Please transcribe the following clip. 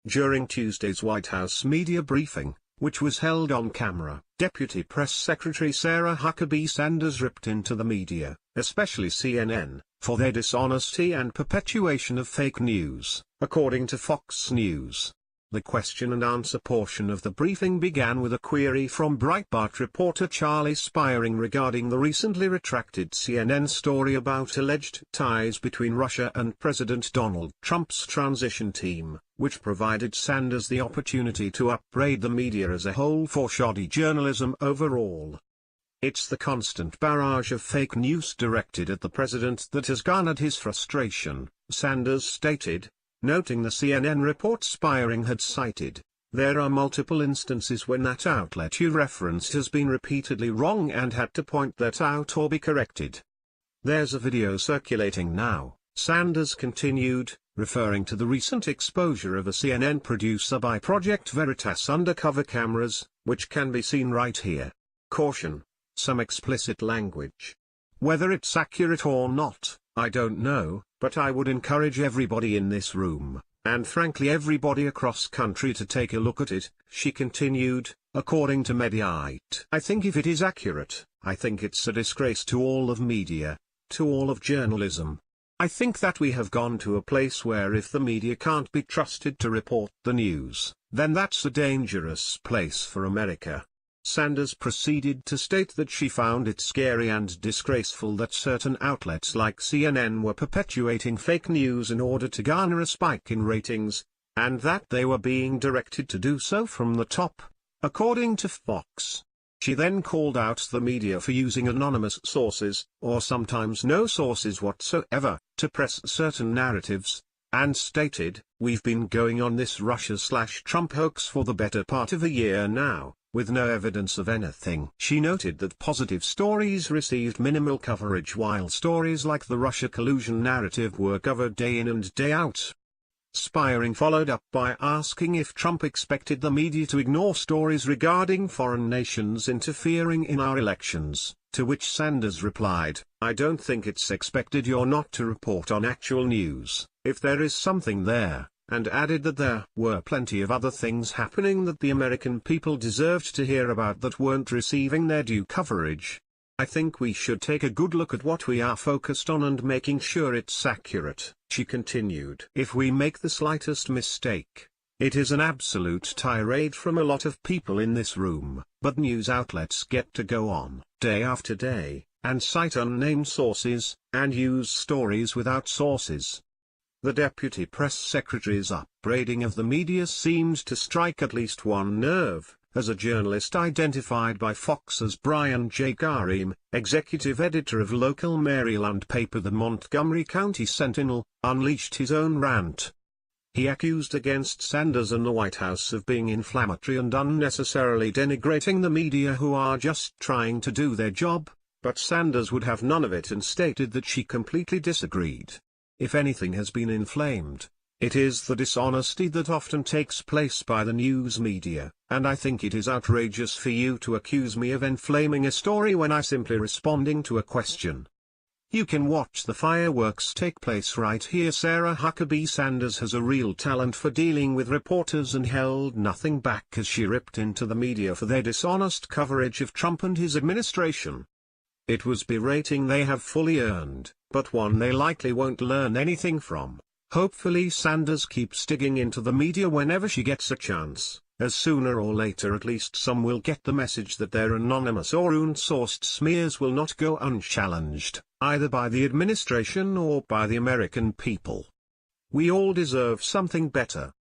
During Tuesday's White House media briefing, which was held on camera, Deputy Press Secretary Sarah Huckabee Sanders ripped into the media, especially CNN, for their dishonesty and perpetuation of fake news, according to Fox News. The question and answer portion of the briefing began with a query from Breitbart reporter Charlie Spiering regarding the recently retracted CNN story about alleged ties between Russia and President Donald Trump's transition team, which provided Sanders the opportunity to upbraid the media as a whole for shoddy journalism overall. It's the constant barrage of fake news directed at the president that has garnered his frustration, Sanders stated, noting the CNN report Spiering had cited. There are multiple instances when that outlet you referenced has been repeatedly wrong and had to point that out or be corrected. There's a video circulating now, Sanders continued, referring to the recent exposure of a CNN producer by Project Veritas undercover cameras, which can be seen right here. Caution: some explicit language. Whether it's accurate or not, I don't know, but I would encourage everybody in this room, and frankly everybody across country, to take a look at it, she continued, according to Mediaite. I think if it is accurate, I think it's a disgrace to all of media, to all of journalism. I think that we have gone to a place where if the media can't be trusted to report the news, then that's a dangerous place for America. Sanders proceeded to state that she found it scary and disgraceful that certain outlets like CNN were perpetuating fake news in order to garner a spike in ratings, and that they were being directed to do so from the top, according to Fox. She then called out the media for using anonymous sources, or sometimes no sources whatsoever, to press certain narratives, and stated, "We've been going on this Russia/Trump hoax for the better part of a year now, with no evidence of anything." She noted that positive stories received minimal coverage while stories like the Russia collusion narrative were covered day in and day out. Spiering followed up by asking if Trump expected the media to ignore stories regarding foreign nations interfering in our elections, to which Sanders replied, "I don't think it's expected. You're not to report on actual news, if there is something there," and added that there were plenty of other things happening that the American people deserved to hear about that weren't receiving their due coverage. "I think we should take a good look at what we are focused on and making sure it's accurate," she continued. "If we make the slightest mistake, it is an absolute tirade from a lot of people in this room, but news outlets get to go on, day after day, and cite unnamed sources, and use stories without sources." The Deputy Press Secretary's upbraiding of the media seemed to strike at least one nerve, as a journalist identified by Fox as Brian J. Garim, executive editor of local Maryland paper the Montgomery County Sentinel, unleashed his own rant. He accused against Sanders and the White House of being inflammatory and unnecessarily denigrating the media who are just trying to do their job, but Sanders would have none of it and stated that she completely disagreed. If anything has been inflamed, it is the dishonesty that often takes place by the news media, and I think it is outrageous for you to accuse me of inflaming a story when I'm simply responding to a question. You can watch the fireworks take place right here. Sarah Huckabee Sanders has a real talent for dealing with reporters and held nothing back as she ripped into the media for their dishonest coverage of Trump and his administration. It was berating they have fully earned, but one they likely won't learn anything from. Hopefully Sanders keeps digging into the media whenever she gets a chance, as sooner or later at least some will get the message that their anonymous or unsourced smears will not go unchallenged, either by the administration or by the American people. We all deserve something better.